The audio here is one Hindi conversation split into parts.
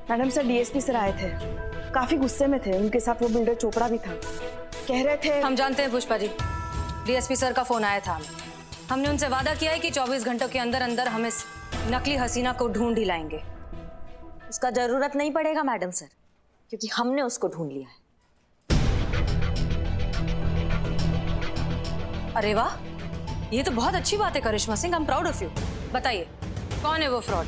मैडम सर डीएसपी सर आए थे, काफी गुस्से में थे। उनके साथ वो बिल्डर चोपड़ा भी था। कह रहे थे। हम जानते हैं पुष्पा जी, डीएसपी सर का फोन आया था। हमने उनसे वादा किया है कि 24 घंटों के अंदर अंदर हम इस नकली हसीना को ढूंढ ही लाएंगे। उसका जरूरत नहीं पड़ेगा मैडम सर, क्योंकि हमने उसको ढूंढ लिया है। अरे वाह, ये तो बहुत अच्छी बात है Karishma Singh. I am proud of you. बताइए कौन है वो फ्रॉड?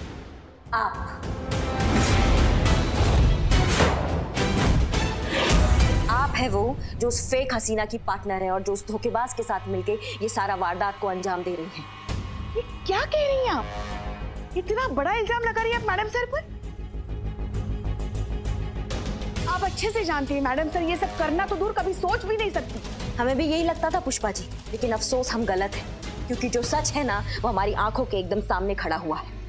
आप है वो जो उस फेक हसीना की पार्टनर है और जो उस धोखेबाज के साथ मिलके ये सारा वारदात को अंजाम दे रही है। ये क्या कह रही हैं आप? इतना बड़ा इल्जाम लगा रही है आप मैडम सर पर। आप अच्छे से जानती हैं मैडम सर ये सब करना तो दूर, कभी सोच भी नहीं सकती। हमें भी यही लगता था पुष्पा जी, लेकिन अफसोस हम गलत हैं, क्योंकि जो सच है ना वो हमारी आंखों के एकदम सामने खड़ा हुआ है।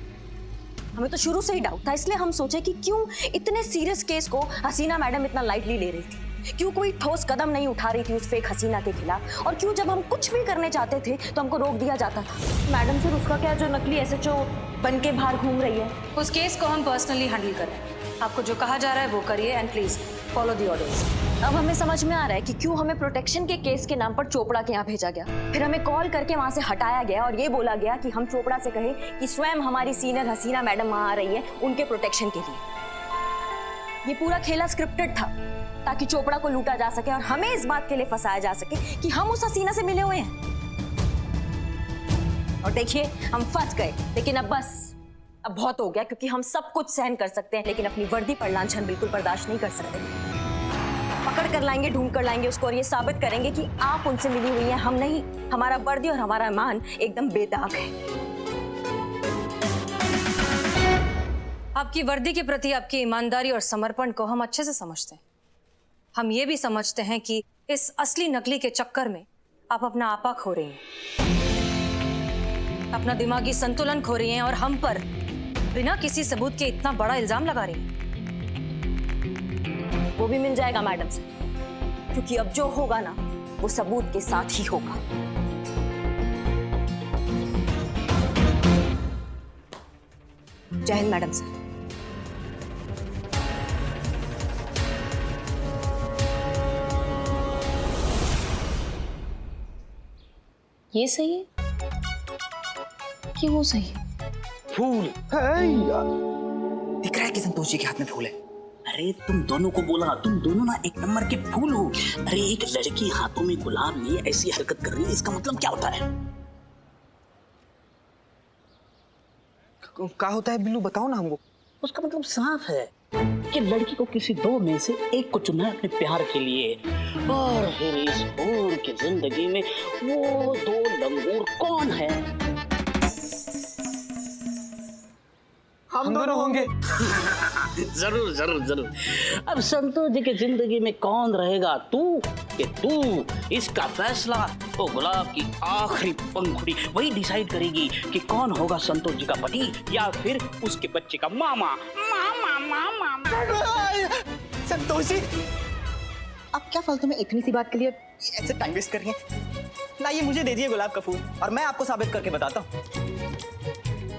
हमें तो शुरू से ही डाउट था, इसलिए हम सोचे कि क्यों इतने सीरियस केस को हसीना मैडम इतना लाइटली ले रही थी, क्यों कोई ठोस कदम नहीं उठा रही थी उस फेक हसीना के खिलाफ, और क्यों जब हम कुछ भी करने चाहते थे तो हमको रोक दिया जाता था। मैडम सर उसका क्या, जो नकली एसएचओ बन के बाहर घूम रही है, उस केस को हम पर्सनली हैंडल करें। आपको जो कहा जा रहा है वो करिए and please follow the orders. अब हमें समझ में आ रहा है कि क्यों हमें प्रोटेक्शन के केस के नाम पर चोपड़ा के यहाँ भेजा गया। फिर हमें कॉल करके वहाँ से हटाया गया और ये बोला गया कि हम चोपड़ा से कहें कि स्वयं हमारी सीनियर हसीना मैडम वहाँ आ रही है उनके प्रोटेक्शन के लिए। ये पूरा खेला स्क्रिप्टेड था ताकि चोपड़ा को लूटा जा सके और हमें इस बात के लिए फंसाया जा सके कि हम उस हसीना से मिले हुए हैं। और देखिए हम फंस गए, लेकिन अब बस, अब बहुत हो गया, क्योंकि हम सब कुछ सहन कर सकते हैं लेकिन अपनी वर्दी पर लांछन बिल्कुल बर्दाश्त नहीं कर सकते। पकड़ कर लाएंगे, ढूंढ कर लाएंगे उसको और ये साबित करेंगे कि आप उनसे मिली हुई हैं, हम नहीं। हमारा वर्दी और हमारा ईमान एकदम बेदाग है। आपकी वर्दी के प्रति आपकी ईमानदारी और समर्पण को हम अच्छे से समझते हैं। हम ये भी समझते हैं कि इस असली नकली के चक्कर में आप अपना आपा खो रही हैं, अपना दिमागी संतुलन खो रही हैं और हम पर बिना किसी सबूत के इतना बड़ा इल्जाम लगा रही हैं। वो भी मिल जाएगा मैडम से, क्योंकि अब जो होगा ना वो सबूत के साथ ही होगा। जय हिंद मैडम सर। ये सही है कि वो सही है? फूल दिख रहा है कि संतोष जी के हाथ में फूल है। अरे तुम दोनों को बोला, तुम दोनों ना एक नंबर के फूल हो। अरे एक लड़की हाथों में गुलाब लिए ऐसी हरकत कर रही है, इसका मतलब क्या होता है? क्या होता है बिल्लू, बताओ ना हमको। उसका मतलब साफ है कि लड़की को किसी दो में से एक को चुनना है अपने प्यार के लिए। और फिर इस हूर की जिंदगी में वो दो लंगूर कौन है? हम दोनों होंगे। जरूर जरूर जरूर। अब संतोष जी की जिंदगी में कौन रहेगा, तू कि तू? इसका फैसला वो गुलाब की आखिरी पंखुड़ी वही डिसाइड करेगी कि कौन होगा संतोष जी का पति या फिर उसके बच्चे का मामा। मामा मामा संतोष जी, आप क्या फालतू में इतनी सी बात के लिए ऐसे टाइम वेस्ट कर रही हैं? ना ये मुझे दे दिए गुलाब का फूल और मैं आपको साबित करके बताता हूँ।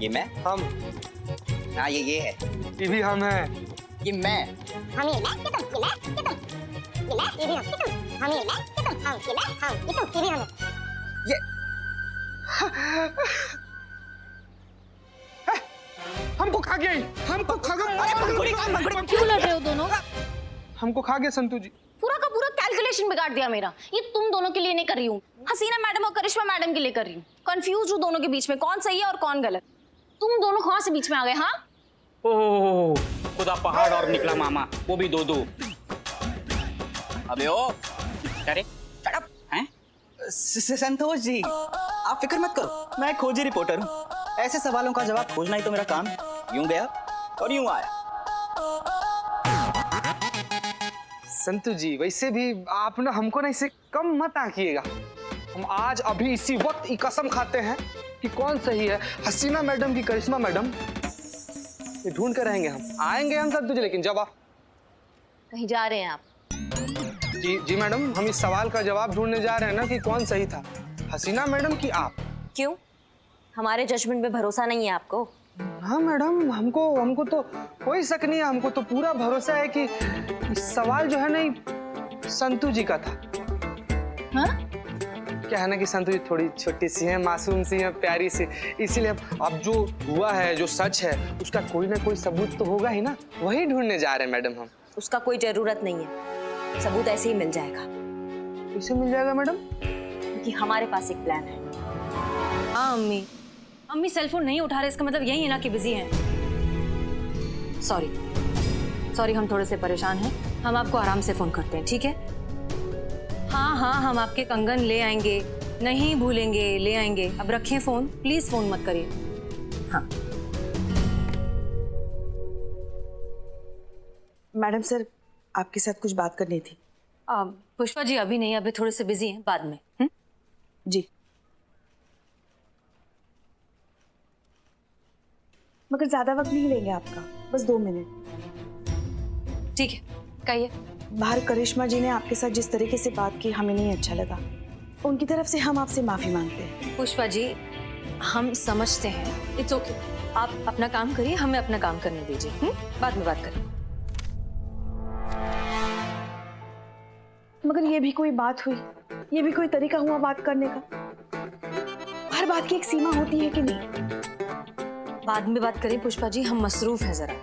ये मैं, हम, हाँ ये है, ये भी हम हैं, ये मैं, हम ये मैं, ये तुम, ये मैं, ये तुम, ये मैं, ये भी हम, ये तुम, हम ये मैं, ये तुम, हम ये मैं, हम ये तुम, ये भी हम, ये हमको खा गया, हमको खा गया। क्यों लड़ रहे हो दोनों? हमको खा गया संतू जी। पूरा का पूरा कैलकुलेशन बिगाड़ दिया मेरा। ये तुम दोनों के लिए नहीं कर रही हूँ, हसीना मैडम और करिश्मा मैडम के लिए कर रही हूँ। कंफ्यूज हूँ दोनों के बीच में, कौन सही है और कौन गलत। तुम दोनों कहाँ से बीच में आ गए? हाँ ओह खुदा पहाड़ और निकला मामा, वो भी दो दो। अबे ओ अरे शट अप हैं? संतोष जी आप फिक्र मत करो, मैं खोजी रिपोर्टर हूँ। ऐसे सवालों का जवाब खोजना ही तो मेरा काम। यूं गया और यूं आया। संतू जी वैसे भी आप ना हमको ना इसे कम मत आंकिएगा। हम आज अभी इसी वक्त ये कसम खाते हैं कि कौन सही है, हसीना मैडम की करिश्मा मैडम। ये ढूंढ कर रहेंगे, हम आएंगे हम संतू जी, लेकिन जब आप कहीं जा रहे हैं आप? जी मैडम, हम इस सवाल का जवाब ढूंढने जा रहे हैं ना कि कौन सही था, हसीना मैडम की आप। क्यों, हमारे जजमेंट में भरोसा नहीं है आपको? हाँ मैडम, हमको हमको तो कोई शक नहीं है, हमको तो पूरा भरोसा है कि सवाल जो है ना ये संतू जी का था। हाँ? क्या है ना कि संतू जी थोड़ी छोटी सी है, मासूम सी है, प्यारी सी, इसीलिए अब जो हुआ है, जो सच है, उसका कोई ना कोई सबूत तो होगा ही ना, वही ढूंढने जा रहे हैं मैडम हम। उसका कोई जरूरत नहीं है, सबूत ऐसे ही मिल जाएगा। कैसे मिल जाएगा मैडम? क्योंकि हमारे पास एक प्लान है। हाँ अम्मी, अम्मी सेल फोन नहीं उठा रहे, इसका मतलब यही है ना कि बिजी हैं। सॉरी, हम थोड़े से परेशान हैं, हम आपको आराम से फोन करते हैं, ठीक है? हाँ, हम आपके कंगन ले आएंगे, नहीं भूलेंगे, ले आएंगे। अब रखें फोन, प्लीज फोन मत करिए। हाँ मैडम सर, आपके साथ कुछ बात करनी थी। पुष्पा जी अभी नहीं, अभी थोड़े से बिजी हैं, बाद में। जी, मगर ज्यादा वक्त नहीं लेंगे आपका, बस 2 मिनट। ठीक है, कहिए। बाहर करिश्मा जी ने आपके साथ जिस तरीके से बात की, हमें नहीं अच्छा लगा। उनकी तरफ से हम आपसे माफी मांगते हैं। पुष्पा जी, हम समझते हैं, इट्स ओके। आप अपना काम करिए, हमें अपना काम करने दीजिए। बाद में बात करें। मगर ये भी कोई बात हुई? ये भी कोई तरीका हुआ बात करने का? हर बात की एक सीमा होती है कि नहीं? बाद में बात करें पुष्पा जी, हम मसरूफ हैं जरा।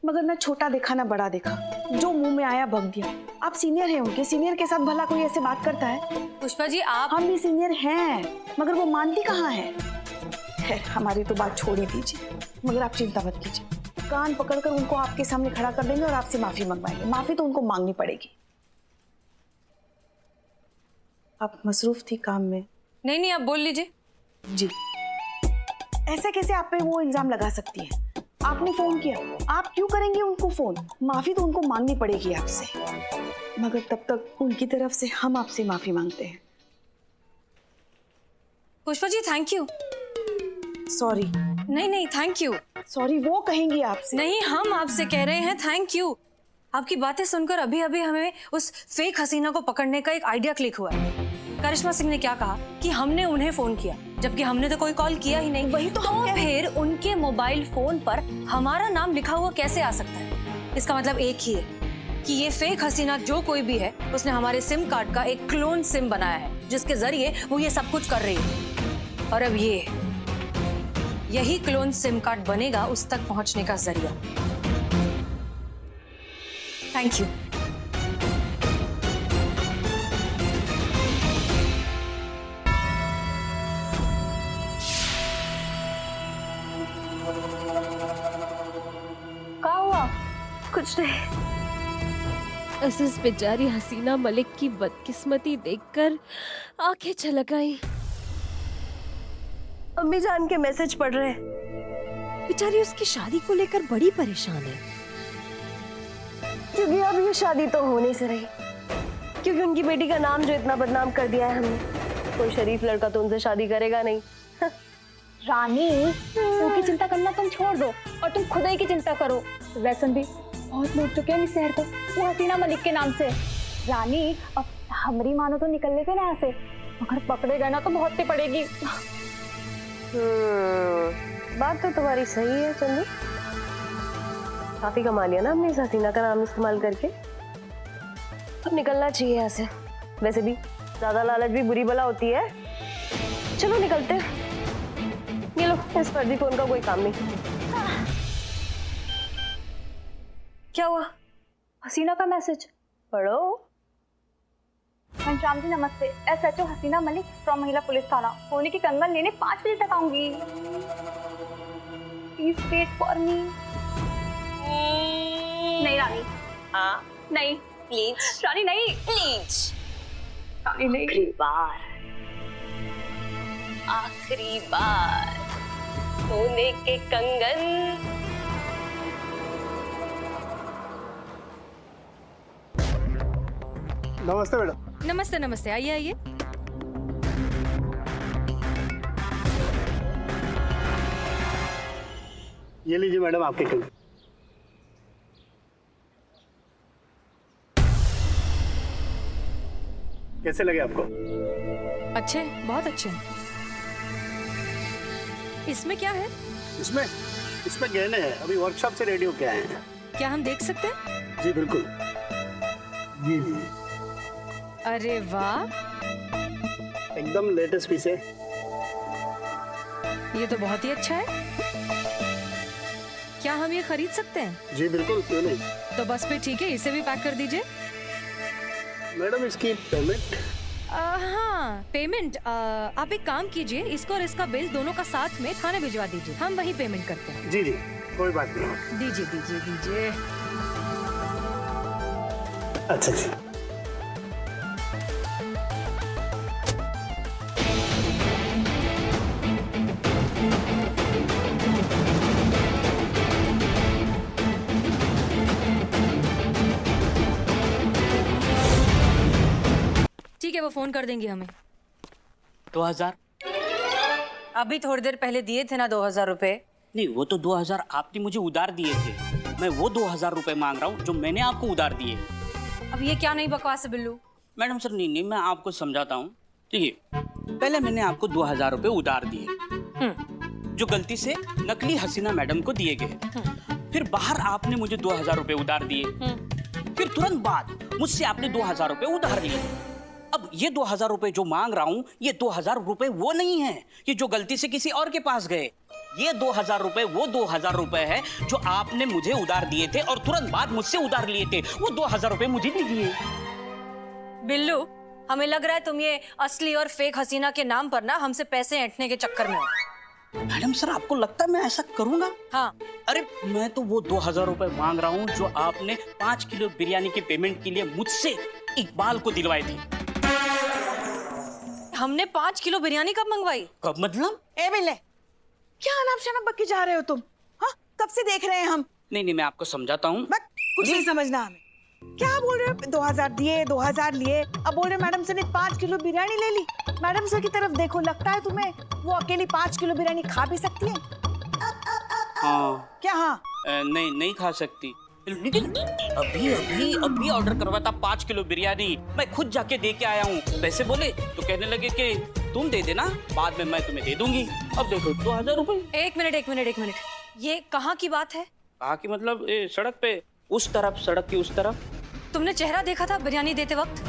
मगर ना छोटा देखा ना बड़ा देखा, जो मुंह में आया बक दिया। आप सीनियर हैं उनके, सीनियर के साथ भला कोई ऐसे बात करता है? पुष्पा जी आप हम भी सीनियर हैं, मगर वो मानती कहाँ है? खैर, हमारी तो बात छोड़ ही दीजिए, मगर आप चिंता मत कीजिए। कान पकड़कर उनको आपके सामने खड़ा कर देंगे और आपसे माफी मंगवाएंगे। माफी तो उनको मांगनी पड़ेगी। आप मसरूफ थी काम में। नहीं, आप बोल लीजिए। जी, ऐसे कैसे आप पे वो इल्जाम लगा सकती है? आपने फोन किया, आप क्यों करेंगे उनको फोन? माफी तो उनको मांगनी पड़ेगी आपसे, मगर तब तक उनकी तरफ से हम आपसे माफी मांगते हैं। Pushpa ji thank you. Sorry. नहीं, थैंक यू। सॉरी वो कहेंगी आपसे। नहीं, हम आपसे कह रहे हैं थैंक यू। आपकी बातें सुनकर अभी हमें उस फेक हसीना को पकड़ने का एक आइडिया क्लिक हुआ है। करिश्मा सिंह ने क्या कहा कि हमने उन्हें फोन किया, जबकि हमने तो कोई कॉल किया ही नहीं। वही तो हम कह रहे फिर उनके मोबाइल फोन पर हमारा नाम लिखा हुआ कैसे आ सकता है? इसका मतलब एक ही है कि ये फेक हसीना जो कोई भी है, उसने हमारे सिम कार्ड का एक क्लोन सिम बनाया है, जिसके जरिए वो ये सब कुछ कर रही है। और अब यही क्लोन सिम कार्ड बनेगा उस तक पहुंचने का जरिया। Thank you. क्या हुआ? कुछ नहीं, बस इस बेचारी हसीना मलिक की बदकिस्मती देखकर आंखें छलक आई। अम्मी जान के मैसेज पढ़ रहे हैं। बेचारी उसकी शादी को लेकर बड़ी परेशान है, क्योंकि अब ये शादी तो होने से रही, क्योंकि उनकी बेटी का नाम जो इतना बदनाम कर दिया है हमने। कोई शरीफ लड़का तो उनसे शादी करेगा नहीं। रानी, उनकी चिंता करना तुम छोड़ दो और तुम खुद ही की चिंता करो। वैसे भी बहुत लूट चुके हैं इस शहर को वो हसीना मलिक के नाम से। रानी, अब हमारी मानो तो निकल लेते ना यहाँ से, अगर पकड़े गए ना तो बहुत ही पड़ेगी। बात तो तुम्हारी सही है चंदू, काफी कमा लिया ना हमने इस हसीना का नाम इस्तेमाल करके। अब निकलना चाहिए यहाँ से। वैसे भी ज्यादा लालच भी बुरी बला होती है। चलो निकलते हैं। ये लो, इस फर्जी फोन का कोई काम नहीं। क्या हुआ? हसीना का मैसेज पढ़ो। घनश्याम जी नमस्ते। SHO हसीना मलिक फ्रॉम महिला पुलिस थाना। सोने की कंगन लेने 5 बजे तक आऊंगी। Please wait for me. नहीं रानी। हाँ नहीं प्लीज, रानी, नहीं प्लीज। रानी नहीं। आखिरी बार सोने के कंगन। नमस्ते मैडम। नमस्ते, आइए। ये लीजिए मैडम आपके कंगन। कैसे लगे आपको? अच्छे, बहुत अच्छे। इसमें क्या है? इसमें गहने हैं, अभी वर्कशॉप से रेडी होके आए हैं। क्या हम देख सकते हैं? जी बिल्कुल। जी अरे वाह, एकदम लेटेस्ट पीस है। ये तो बहुत ही अच्छा है। क्या हम ये खरीद सकते हैं? जी बिल्कुल, क्यों नहीं। तो बस फिर ठीक है, इसे भी पैक कर दीजिए। मैडम इसकी पेमेंट? हाँ, पेमेंट आप एक काम कीजिए, इसको और इसका बिल दोनों का साथ में थाने भिजवा दीजिए, हम वहीं पेमेंट करते हैं। जी जी, कोई बात नहीं। दीजिए दीजिए दीजिए। अच्छा जी। ठीक है, वो फोन कर देंगे हमें। 2000? अभी थोड़ी देर पहले दिए थे ना 2000 रुपए। नहीं, वो तो 2000 आपने मुझे उधार दिए थे। मैं वो 2000 रुपए मांग रहा हूँ जो मैंने आपको उधार दिए। अब ये क्या नई बकवास है बिल्लू? मैडम सर, नहीं, मैं आपको समझाता हूँ। ठीक है, पहले मैंने आपको 2000 रुपए उधार दिए, जो गलती से नकली हसीना मैडम को दिए गए। फिर बाहर आपने मुझे 2000 रुपए उधार दिए। फिर तुरंत बाद मुझसे आपने 2000 रुपए उधार लिए। अब ये 2000 रुपए जो मांग रहा हूँ, ये 2000 रुपए वो नहीं है कि जो गलती से किसी और के पास गए। ये 2000 रुपए वो 2000 रुपए है जो आपने मुझे उधार दिए थे और तुरंत बाद मुझसे उधार लिए थे। वो 2000 रुपए मुझे दीजिए। बिल्लू, हमें लग रहा है तुम ये असली और फेक हसीना के नाम पर ना हमसे पैसे ऐंठने के चक्कर में हो। मैडम सर, आपको लगता है मैं ऐसा करूंगा? हाँ। अरे मैं तो वो 2000 रुपए मांग रहा हूँ जो आपने 5 किलो बिरयानी की पेमेंट के लिए मुझसे इकबाल को दिलवाए थे। हमने 5 किलो बिरयानी कब मंगवाई? कब मतलब? ए बिल्ले, क्या अनाप शनाप बक के जा रहे हो तुम? हाँ, कब से देख रहे हैं हम। नहीं, मैं आपको समझाता हूँ। कुछ नहीं समझना हमें। क्या बोल रहे हो? 2000 दिए, 2000 लिए, अब बोल रहे मैडम सर ने 5 किलो बिरयानी ले ली। मैडम सर की तरफ देखो, लगता है तुम्हें वो अकेली 5 किलो बिरयानी खा भी सकती है? हाँ। क्या हाँ? नहीं खा सकती, लेकिन अभी ऑर्डर करवा था 5 किलो बिरयानी। मैं खुद जाके दे के आया हूँ। पैसे बोले तो कहने लगे कि तुम दे देना, बाद में मैं तुम्हें दे दूंगी। अब देखो 2000 रुपए। एक मिनट, ये कहाँ की बात है? कहाँ की मतलब? सड़क पे, उस तरफ, सड़क की उस तरफ। तुमने चेहरा देखा था बिरयानी देते वक्त?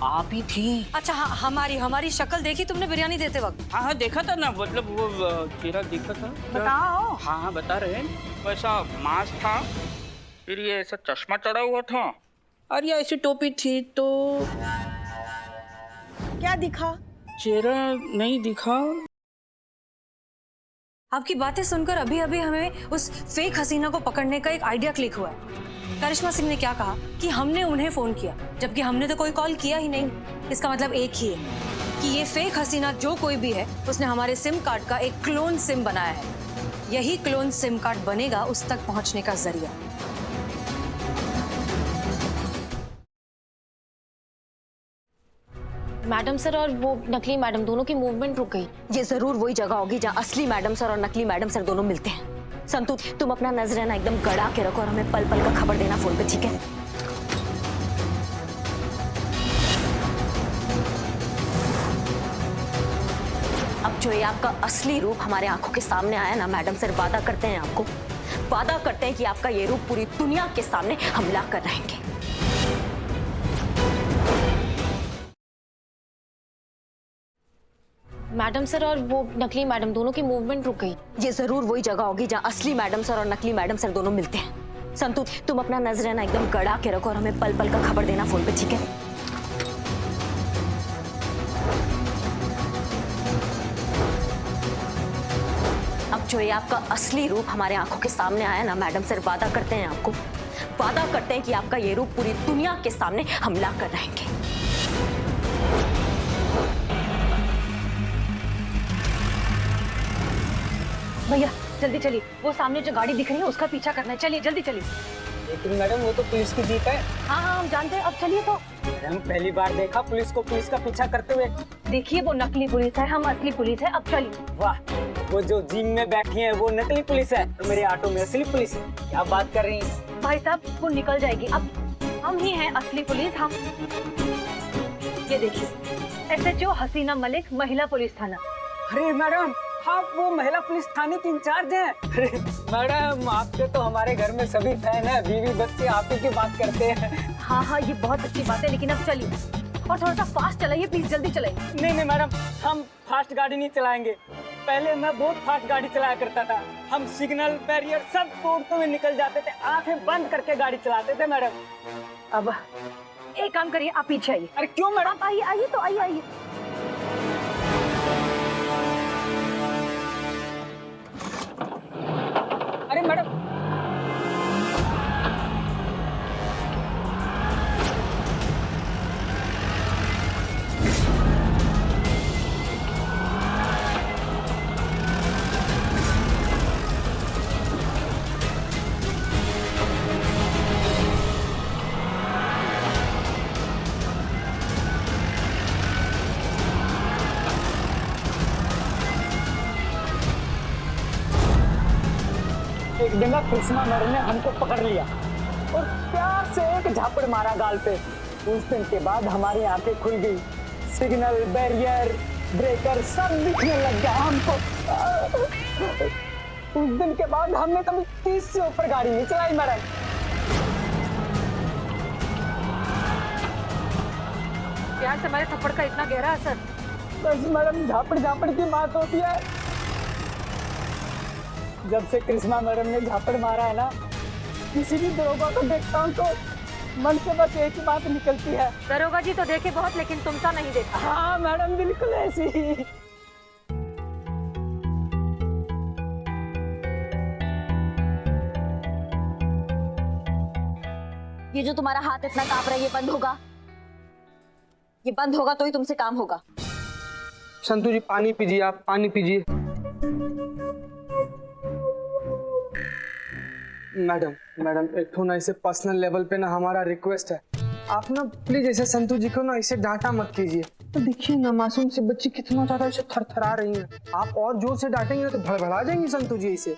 आप ही थी। अच्छा, हाँ, हमारी शक्ल देखी तुमने बिरयानी देते वक्त? हाँ, देखा था ना, मतलब वो चेहरा देखा था। बताओ। हाँ, बता रहे हैं। वैसा मास्क था, फिर ये ऐसा चश्मा चढ़ा हुआ था और ये ऐसी टोपी थी। तो क्या दिखा? चेहरा नहीं दिखा। आपकी बातें सुनकर अभी हमें उस फेक हसीना को पकड़ने का एक आइडिया क्लिक हुआ है। करिश्मा सिंह ने क्या कहा कि हमने उन्हें फोन किया, जबकि हमने तो कोई कॉल किया ही नहीं। इसका मतलब एक ही है कि ये फेक हसीना जो कोई भी है, उसने हमारे सिम कार्ड का एक क्लोन सिम बनाया है। यही क्लोन सिम कार्ड बनेगा उस तक पहुंचने का जरिया। मैडम सर और वो नकली मैडम दोनों की मूवमेंट रुक गई। ये जरूर वही जगह होगी जहाँ असली मैडम सर और नकली मैडम सर दोनों मिलते हैं। संतू, तुम अपना नजर ना एकदम गड़ा के रखो और हमें पल पल का खबर देना फोन पे, ठीक है? अब जो ये आपका असली रूप हमारे आंखों के सामने आया ना मैडम सर, वादा करते हैं आपको, वादा करते हैं कि आपका ये रूप पूरी दुनिया के सामने हमला कर रहेंगे। मैडम सर और वो नकली मैडम दोनों की मूवमेंट रुक गई। ये जरूर वही जगह होगी जहाँ असली मैडम सर और नकली मैडम सर दोनों मिलते हैं। संतू, तुम अपना नजर ना एकदम गड़ा के रखो और हमें पल पल का खबर देना फोन पे, ठीक है? अब जो ये आपका असली रूप हमारे आंखों के सामने आया ना मैडम सर, वादा करते हैं आपको, वादा करते हैं कि आपका ये रूप पूरी दुनिया के सामने हमला कर रहेंगे। भैया जल्दी चलिए, वो सामने जो गाड़ी दिख रही है उसका पीछा करना है। चलिए जल्दी चलिए। लेकिन मैडम वो तो पुलिस की जीप है। हाँ हम जानते हैं, अब चलिए। तो मैडम पहली बार देखा पुलिस को पुलिस का पीछा करते हुए। देखिए वो नकली पुलिस है, हम असली पुलिस है। अब चलिए। वाह, वो जो जिम में बैठी है वो नकली पुलिस है और मेरे ऑटो में असली पुलिस है। क्या बात कर रही हैं? भाई साहब वो निकल जाएगी, अब हम ही हैं असली पुलिस। हम ये देखिए, SHO हसीना मलिक, महिला पुलिस थाना। अरे मैडम, आप वो महिला पुलिस थाने की इंचार्ज हैं? अरे मैडम, आपके तो हमारे घर में सभी फैन हैं, बीवी बच्चे आप ही की बात करते हैं। हाँ, ये बहुत अच्छी बात है, लेकिन अब चलिए और थोड़ा सा फास्ट चलाइए प्लीज, जल्दी चलाइए। नहीं मैडम, हम फास्ट गाड़ी नहीं चलाएंगे। पहले मैं बहुत फास्ट गाड़ी चलाया करता था। हम सिग्नल बैरियर सब तोड़ते हुए निकल जाते थे, आंखें बंद करके गाड़ी चलाते थे मैडम। अब एक काम करिए, आप पीछे आइए। अरे क्यों मैडम? आइए तो आइए। अरे मैडम, एक दिन कृष्णा मैडम ने हमको पकड़ लिया और प्यार से एक झापड़ मारा गाल पे। उस दिन के बाद हमारी आंखें खुल गई, सिग्नल बैरियर ब्रेकर सब दिखने लग गया हमको। उस दिन के बाद हमने कभी 30 से ऊपर गाड़ी नहीं चलाई मैडम। प्यार से हमारे थप्पड़ का इतना गहरा असर? बस मैडम, झापड़ की बात होती है। जब से कृष्णा मैडम ने झापड़ मारा है ना, किसी भी दरोगा को देखता हूँ तो मन से बस एक ही बात निकलती है। दरोगा जी तो देखे बहुत, लेकिन तुमसा नहीं देखा। हाँ मैडम, बिल्कुल ऐसी ही। ये जो तुम्हारा हाथ इतना कांप रहा है, ये बंद होगा? ये बंद होगा तो ही तुमसे काम होगा। संतू जी पानी पीजिए, आप पानी पीजिए। मैडम एक तो ना इसे पर्सनल लेवल पे ना हमारा रिक्वेस्ट है, आप ना प्लीज ऐसे संतू जी को ना इसे डांटा मत कीजिए। तो देखिए ना, मासूम सी बच्ची कितना ज्यादा इसे थरथरा रही है। आप और जोर से डांटेंगे तो भड़बड़ा जाएंगी संतू जी इसे।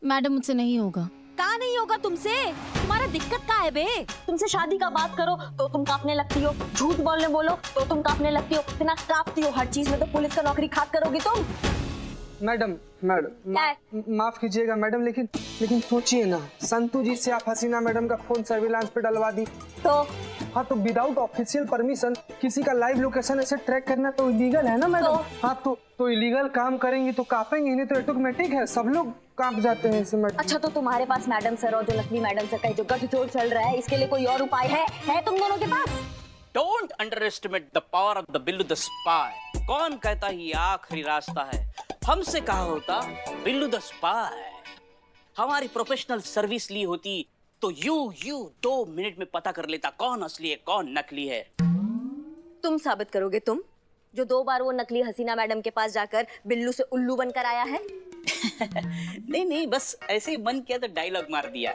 मैडम मुझसे नहीं होगा। कहाँ नहीं होगा तुमसे? तुम्हारा दिक्कत कहाँ है बे? तुमसे शादी का बात करो तो तुम कांपने लगती हो, झूठ बोलने बोलो तो तुम कांपने लगती हो, इतना कांपती हो हर चीज में, तो पुलिस का नौकरी खाक करोगी तुम? मैडम माफ कीजिएगा मैडम, लेकिन सोचिए ना, संतू जी से आप हसीना मैडम का फोन सर्विलांस पे डलवा दी तो? हाँ, तो विदाउट ऑफिशियल परमिशन किसी का लाइव लोकेशन ऐसे ट्रैक करना तो इलीगल है ना मैडम? तो? हाँ, तो इलीगल काम करेंगे तो कांपेंगे नहीं, तो ऑटोमेटिक है, सब लोग कांप जाते हैं इसमें। अच्छा, तो तुम्हारे पास मैडम सर और जो नकली मैडम सर का जो गठजोड़ चल रहा है, इसके लिए कोई और उपाय है तुम दोनों के पास? Don't underestimate the power of the Billu the spy. कौन कहता ही आखिरी रास्ता है? हमसे कहा होता बिल्लू द स्पाई। हमारी प्रोफेशनल सर्विस ली होती तो यू 2 मिनट में पता कर लेता कौन असली है कौन नकली है। तुम साबित करोगे, तुम जो 2 बार वो नकली हसीना मैडम के पास जाकर बिल्लू से उल्लू बनकर आया है? नहीं, बस ऐसे ही मन किया तो डायलॉग मार दिया।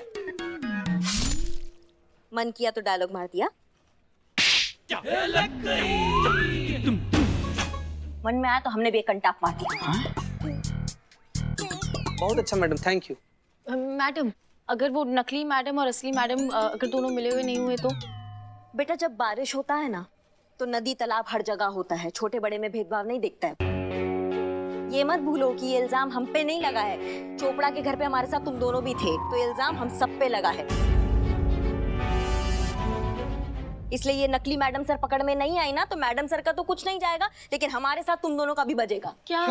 मन किया तो डायलॉग मार दिया? मन में आया तो हमने भी एक कंटाप मार दिया। बहुत अच्छा मैडम, थैंक यू। मैडम, अगर वो नकली मैडम और असली मैडम अगर दोनों मिले हुए नहीं हुए तो? बेटा, जब बारिश होता है ना तो नदी तालाब हर जगह होता है, छोटे बड़े में भेदभाव नहीं दिखता है। ये मत भूलो कि ये इल्जाम हम पे नहीं लगा है। चोपड़ा के घर पे हमारे साथ तुम दोनों भी थे, तो इल्जाम हम सब पे लगा है। इसलिए ये नकली मैडम सर पकड़ में नहीं आई ना, तो मैडम सर का तो कुछ नहीं जाएगा, लेकिन हमारे साथ तुम दोनों का भी बजेगा। क्या?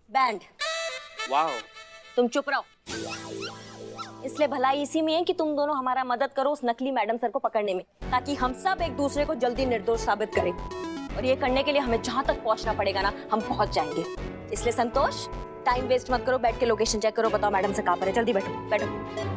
बैंड। वाओ। तुम चुप रहो। इसलिए भलाई इसी में है कि तुम दोनों हमारा मदद करो उस नकली मैडम सर को पकड़ने में, ताकि हम सब एक दूसरे को जल्दी निर्दोष साबित करें। और ये करने के लिए हमें जहां तक पहुंचना पड़ेगा ना, हम पहुंच जाएंगे। इसलिए संतोष, टाइम वेस्ट मत करो, बैठ के लोकेशन चेक करो, बताओ मैडम से कहां पर है। जल्दी बैठो।